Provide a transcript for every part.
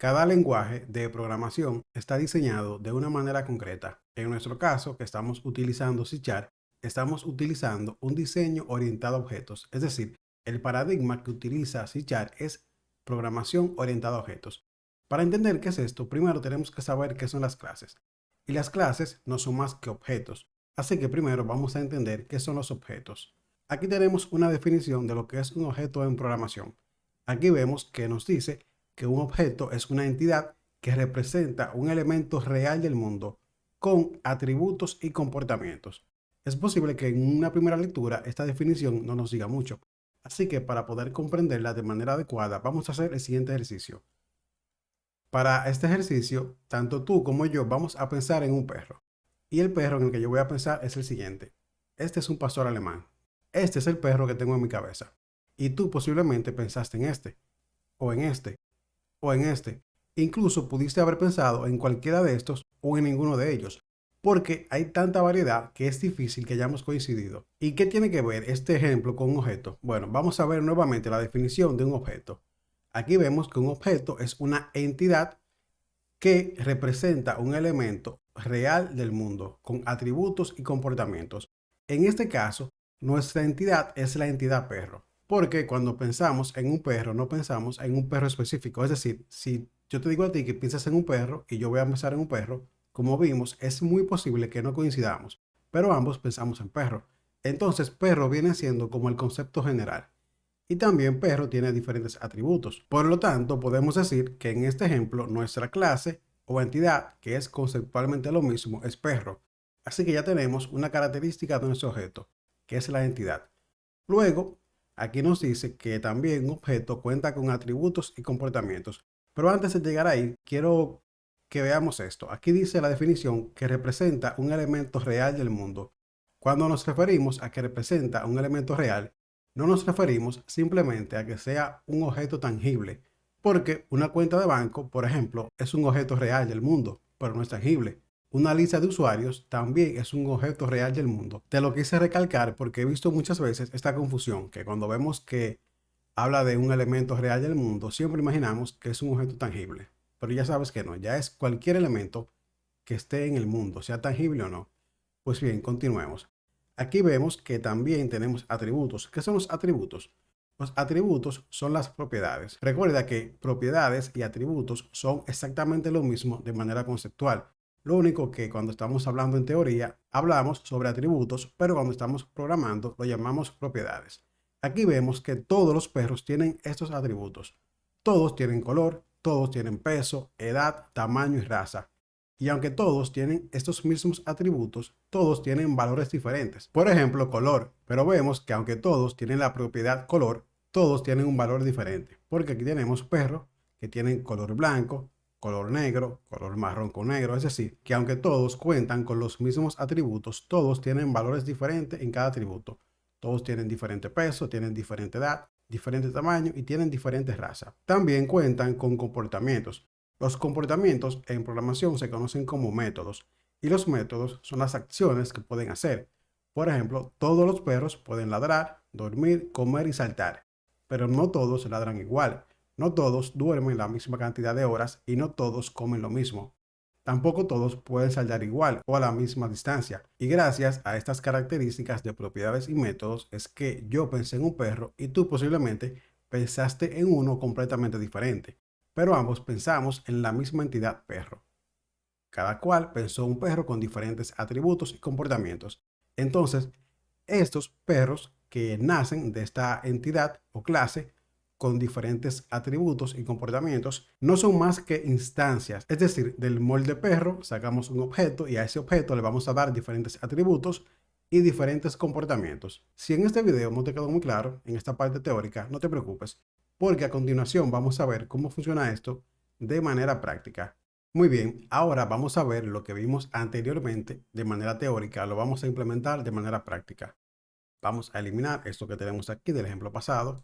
Cada lenguaje de programación está diseñado de una manera concreta. En nuestro caso, que estamos utilizando C#, estamos utilizando un diseño orientado a objetos, es decir, el paradigma que utiliza C# es programación orientada a objetos. Para entender qué es esto, primero tenemos que saber qué son las clases. Y las clases no son más que objetos. Así que primero vamos a entender qué son los objetos. Aquí tenemos una definición de lo que es un objeto en programación. Aquí vemos que nos dice que un objeto es una entidad que representa un elemento real del mundo con atributos y comportamientos. Es posible que en una primera lectura esta definición no nos diga mucho, así que para poder comprenderla de manera adecuada vamos a hacer el siguiente ejercicio. Para este ejercicio, tanto tú como yo vamos a pensar en un perro. Y el perro en el que yo voy a pensar es el siguiente. Este es un pastor alemán. Este es el perro que tengo en mi cabeza. Y tú posiblemente pensaste en este, o en este, o en este. Incluso pudiste haber pensado en cualquiera de estos o en ninguno de ellos, porque hay tanta variedad que es difícil que hayamos coincidido. ¿Y qué tiene que ver este ejemplo con un objeto? Bueno, vamos a ver nuevamente la definición de un objeto. Aquí vemos que un objeto es una entidad que representa un elemento real del mundo con atributos y comportamientos. En este caso, nuestra entidad es la entidad perro, porque cuando pensamos en un perro no pensamos en un perro específico. Es decir, si yo te digo a ti que piensas en un perro y yo voy a pensar en un perro, como vimos, es muy posible que no coincidamos, pero ambos pensamos en perro. Entonces, perro viene siendo como el concepto general. Y también perro tiene diferentes atributos. Por lo tanto, podemos decir que en este ejemplo nuestra clase o entidad, que es conceptualmente lo mismo, es perro. Así que ya tenemos una característica de nuestro objeto, que es la entidad. Luego, aquí nos dice que también un objeto cuenta con atributos y comportamientos. Pero antes de llegar ahí, quiero que veamos esto. Aquí dice la definición que representa un elemento real del mundo. Cuando nos referimos a que representa un elemento real, no nos referimos simplemente a que sea un objeto tangible, porque una cuenta de banco, por ejemplo, es un objeto real del mundo, pero no es tangible. Una lista de usuarios también es un objeto real del mundo. Te lo quise recalcar porque he visto muchas veces esta confusión, que cuando vemos que habla de un elemento real del mundo, siempre imaginamos que es un objeto tangible. Pero ya sabes que no, ya es cualquier elemento que esté en el mundo, sea tangible o no. Pues bien, continuemos. Aquí vemos que también tenemos atributos. ¿Qué son los atributos? Los atributos son las propiedades. Recuerda que propiedades y atributos son exactamente lo mismo de manera conceptual. Lo único que cuando estamos hablando en teoría, hablamos sobre atributos, pero cuando estamos programando lo llamamos propiedades. Aquí vemos que todos los perros tienen estos atributos. Todos tienen color, todos tienen peso, edad, tamaño y raza. Y aunque todos tienen estos mismos atributos, todos tienen valores diferentes. Por ejemplo, color. Pero vemos que aunque todos tienen la propiedad color, todos tienen un valor diferente. Porque aquí tenemos perros que tienen color blanco, color negro, color marrón con negro. Es decir, que aunque todos cuentan con los mismos atributos, todos tienen valores diferentes en cada atributo. Todos tienen diferente peso, tienen diferente edad, diferente tamaño y tienen diferentes razas. También cuentan con comportamientos. Los comportamientos en programación se conocen como métodos y los métodos son las acciones que pueden hacer. Por ejemplo, todos los perros pueden ladrar, dormir, comer y saltar, pero no todos ladran igual, no todos duermen la misma cantidad de horas y no todos comen lo mismo. Tampoco todos pueden saltar igual o a la misma distancia. Y gracias a estas características de propiedades y métodos es que yo pensé en un perro y tú posiblemente pensaste en uno completamente diferente, pero ambos pensamos en la misma entidad perro. Cada cual pensó un perro con diferentes atributos y comportamientos. Entonces, estos perros que nacen de esta entidad o clase con diferentes atributos y comportamientos no son más que instancias. Es decir, del molde perro sacamos un objeto y a ese objeto le vamos a dar diferentes atributos y diferentes comportamientos. Si en este video no te quedó muy claro, en esta parte teórica, no te preocupes, porque a continuación vamos a ver cómo funciona esto de manera práctica. Muy bien, ahora vamos a ver lo que vimos anteriormente de manera teórica, lo vamos a implementar de manera práctica. Vamos a eliminar esto que tenemos aquí del ejemplo pasado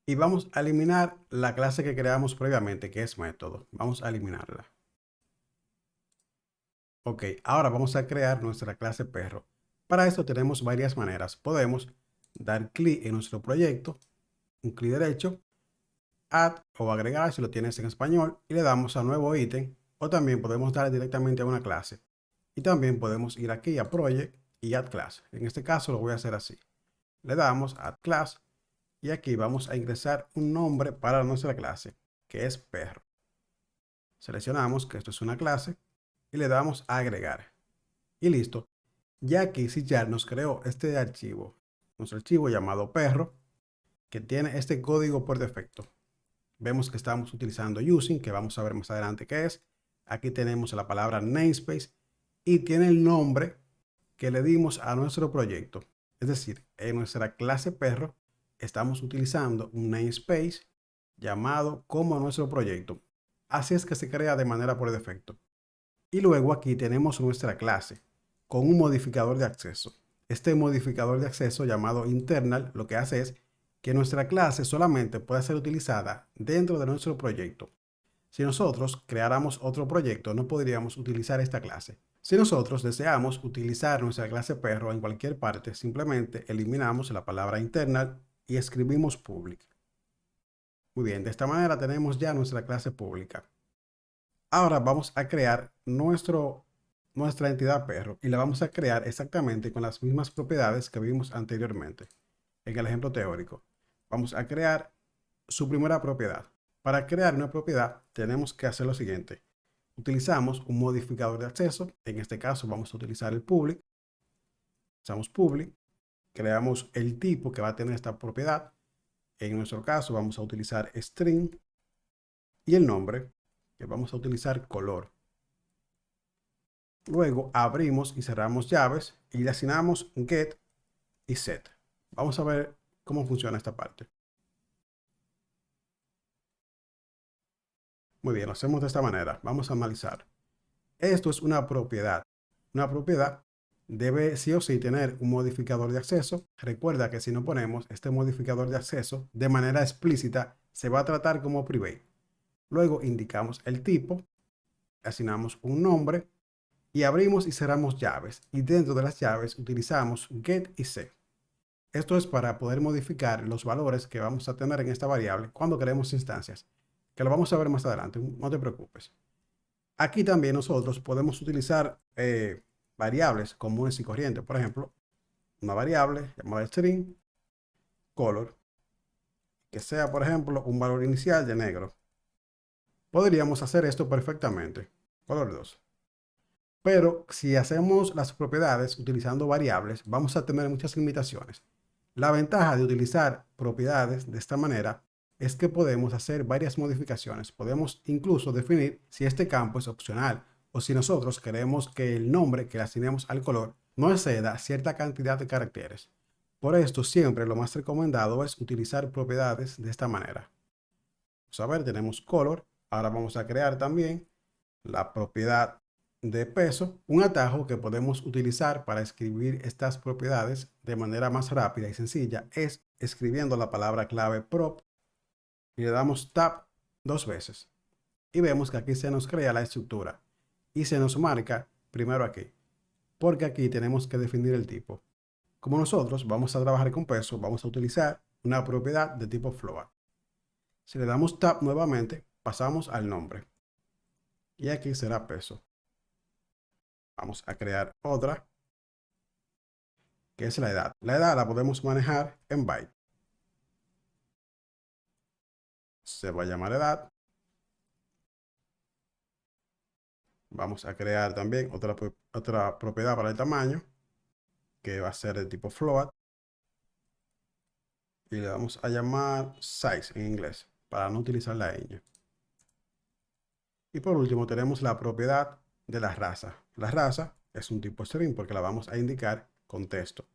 y vamos a eliminar la clase que creamos previamente, que es método. Vamos a eliminarla. Ok, ahora vamos a crear nuestra clase perro. Para esto tenemos varias maneras. Podemos dar clic en nuestro proyecto, un clic derecho, add o agregar si lo tienes en español y le damos a nuevo ítem, o también podemos dar directamente a una clase. Y también podemos ir aquí a project y add class. En este caso lo voy a hacer así. Le damos add class y aquí vamos a ingresar un nombre para nuestra clase, que es perro. Seleccionamos que esto es una clase y le damos a agregar. Y listo. Ya aquí sí ya nos creó este archivo, nuestro archivo llamado perro, que tiene este código por defecto. Vemos que estamos utilizando using, que vamos a ver más adelante qué es. Aquí tenemos la palabra namespace y tiene el nombre que le dimos a nuestro proyecto. Es decir, en nuestra clase perro estamos utilizando un namespace llamado como nuestro proyecto. Así es que se crea de manera por defecto. Y luego aquí tenemos nuestra clase con un modificador de acceso. Este modificador de acceso llamado internal lo que hace es que nuestra clase solamente puede ser utilizada dentro de nuestro proyecto. Si nosotros creáramos otro proyecto, no podríamos utilizar esta clase. Si nosotros deseamos utilizar nuestra clase perro en cualquier parte, simplemente eliminamos la palabra internal y escribimos public. Muy bien, de esta manera tenemos ya nuestra clase pública. Ahora vamos a crear nuestra entidad perro y la vamos a crear exactamente con las mismas propiedades que vimos anteriormente en el ejemplo teórico. Vamos a crear su primera propiedad. Para crear una propiedad tenemos que hacer lo siguiente. Utilizamos un modificador de acceso. En este caso vamos a utilizar el public. Usamos public. Creamos el tipo que va a tener esta propiedad. En nuestro caso vamos a utilizar string y el nombre que vamos a utilizar color. Luego abrimos y cerramos llaves y le asignamos get y set. Vamos a ver cómo funciona esta parte. Muy bien, lo hacemos de esta manera. Vamos a analizar. Esto es una propiedad. Una propiedad debe sí o sí tener un modificador de acceso. Recuerda que si no ponemos este modificador de acceso de manera explícita, se va a tratar como private. Luego indicamos el tipo, asignamos un nombre y abrimos y cerramos llaves. Y dentro de las llaves utilizamos get y set. Esto es para poder modificar los valores que vamos a tener en esta variable cuando creemos instancias, que lo vamos a ver más adelante, no te preocupes. Aquí también nosotros podemos utilizar variables comunes y corrientes. Por ejemplo, una variable llamada string color, que sea, por ejemplo, un valor inicial de negro. Podríamos hacer esto perfectamente, color 2. Pero si hacemos las propiedades utilizando variables, vamos a tener muchas limitaciones. La ventaja de utilizar propiedades de esta manera es que podemos hacer varias modificaciones. Podemos incluso definir si este campo es opcional o si nosotros queremos que el nombre que le asignemos al color no exceda cierta cantidad de caracteres. Por esto, siempre lo más recomendado es utilizar propiedades de esta manera. Vamos a ver, tenemos color. Ahora vamos a crear también la propiedad de peso, un atajo que podemos utilizar para escribir estas propiedades de manera más rápida y sencilla es escribiendo la palabra clave prop y le damos tab 2 veces y vemos que aquí se nos crea la estructura y se nos marca primero aquí, porque aquí tenemos que definir el tipo. Como nosotros vamos a trabajar con peso, vamos a utilizar una propiedad de tipo float. Si le damos tab nuevamente, pasamos al nombre y aquí será peso. Vamos a crear otra, que es la edad. La edad la podemos manejar en byte. Se va a llamar edad. Vamos a crear también otra propiedad para el tamaño, que va a ser de tipo float. Y le vamos a llamar size en inglés, para no utilizar la ñ. Y por último tenemos la propiedad de la raza. La raza es un tipo string porque la vamos a indicar con texto.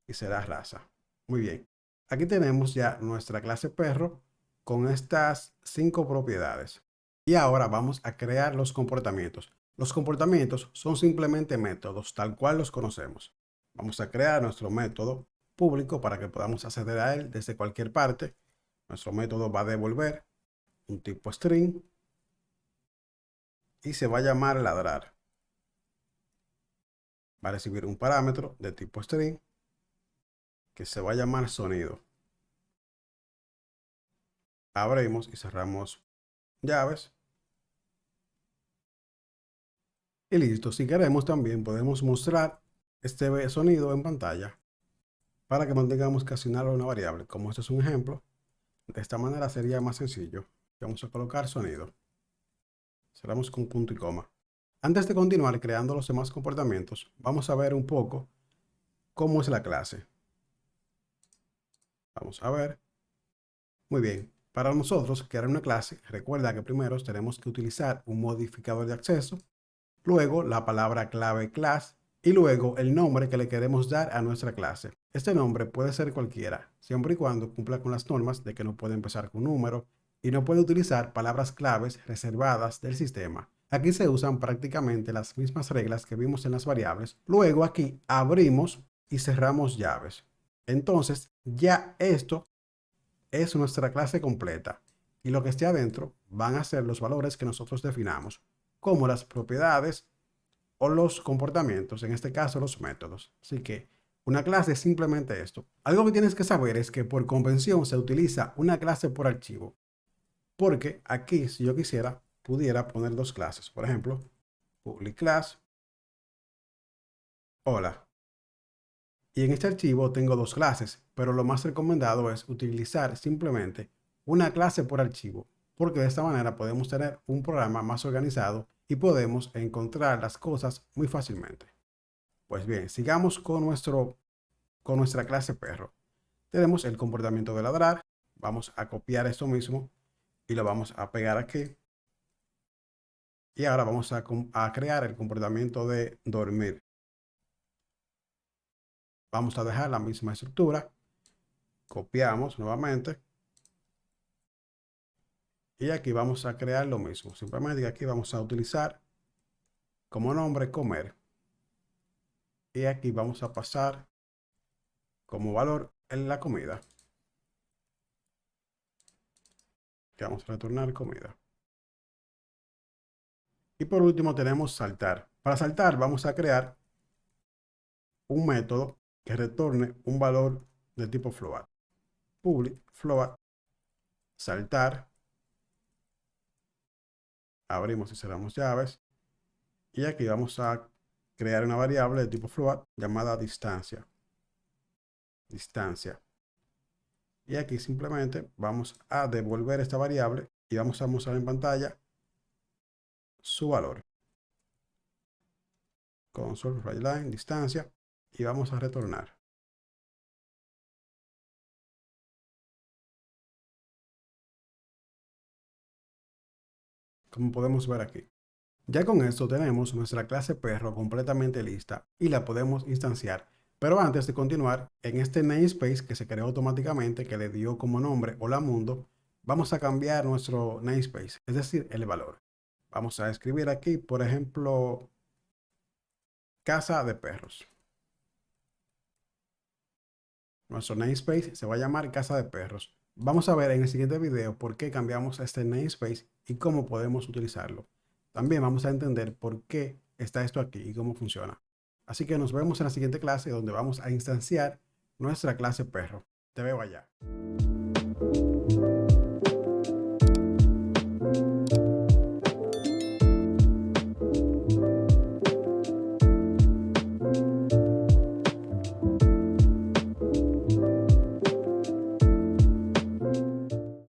Y será raza. Muy bien. Aquí tenemos ya nuestra clase perro con estas 5 propiedades. Y ahora vamos a crear los comportamientos. Los comportamientos son simplemente métodos, tal cual los conocemos. Vamos a crear nuestro método público para que podamos acceder a él desde cualquier parte. Nuestro método va a devolver un tipo string y se va a llamar ladrar. Va a recibir un parámetro de tipo string que se va a llamar sonido. abrimos y cerramos llaves. Y listo. Si queremos también podemos mostrar este sonido en pantalla para que mantengamos que asignar una variable. Como este es un ejemplo, de esta manera sería más sencillo. Vamos a colocar sonido. Cerramos con punto y coma. Antes de continuar creando los demás comportamientos, vamos a ver un poco cómo es la clase. Vamos a ver. Muy bien. Para nosotros crear una clase, recuerda que primero tenemos que utilizar un modificador de acceso, luego la palabra clave class y luego el nombre que le queremos dar a nuestra clase. Este nombre puede ser cualquiera, siempre y cuando cumpla con las normas de que no puede empezar con número y no puede utilizar palabras claves reservadas del sistema. Aquí se usan prácticamente las mismas reglas que vimos en las variables. Luego aquí abrimos y cerramos llaves. Entonces ya esto es nuestra clase completa y lo que esté adentro van a ser los valores que nosotros definamos, como las propiedades o los comportamientos, en este caso los métodos. Así que una clase es simplemente esto. Algo que tienes que saber es que por convención se utiliza una clase por archivo, porque aquí si yo quisiera pudiera poner dos clases, por ejemplo, public class, hola. Y en este archivo tengo dos clases, pero lo más recomendado es utilizar simplemente una clase por archivo, porque de esta manera podemos tener un programa más organizado y podemos encontrar las cosas muy fácilmente. Pues bien, sigamos con nuestra clase perro. Tenemos el comportamiento de ladrar. Vamos a copiar esto mismo y lo vamos a pegar aquí. Y ahora vamos a crear el comportamiento de dormir. Vamos a dejar la misma estructura. Copiamos nuevamente. Y aquí vamos a crear lo mismo. Simplemente aquí vamos a utilizar como nombre comer. Y aquí vamos a pasar como valor en la comida. Que vamos a retornar comida. Y por último tenemos saltar. Para saltar vamos a crear un método que retorne un valor de tipo float. Public float saltar. Abrimos y cerramos llaves. Y aquí vamos a crear una variable de tipo float llamada distancia. Distancia. Y aquí simplemente vamos a devolver esta variable y vamos a mostrar en pantalla su valor. Console writeLine, distancia, y vamos a retornar. Como podemos ver aquí. Ya con esto tenemos nuestra clase perro completamente lista y la podemos instanciar. Pero antes de continuar, en este namespace que se creó automáticamente, que le dio como nombre Hola Mundo, vamos a cambiar nuestro namespace, es decir, el valor. Vamos a escribir aquí, por ejemplo, casa de perros. Nuestro namespace se va a llamar casa de perros. Vamos a ver en el siguiente video por qué cambiamos este namespace y cómo podemos utilizarlo. También vamos a entender por qué está esto aquí y cómo funciona. Así que nos vemos en la siguiente clase donde vamos a instanciar nuestra clase perro. Te veo allá.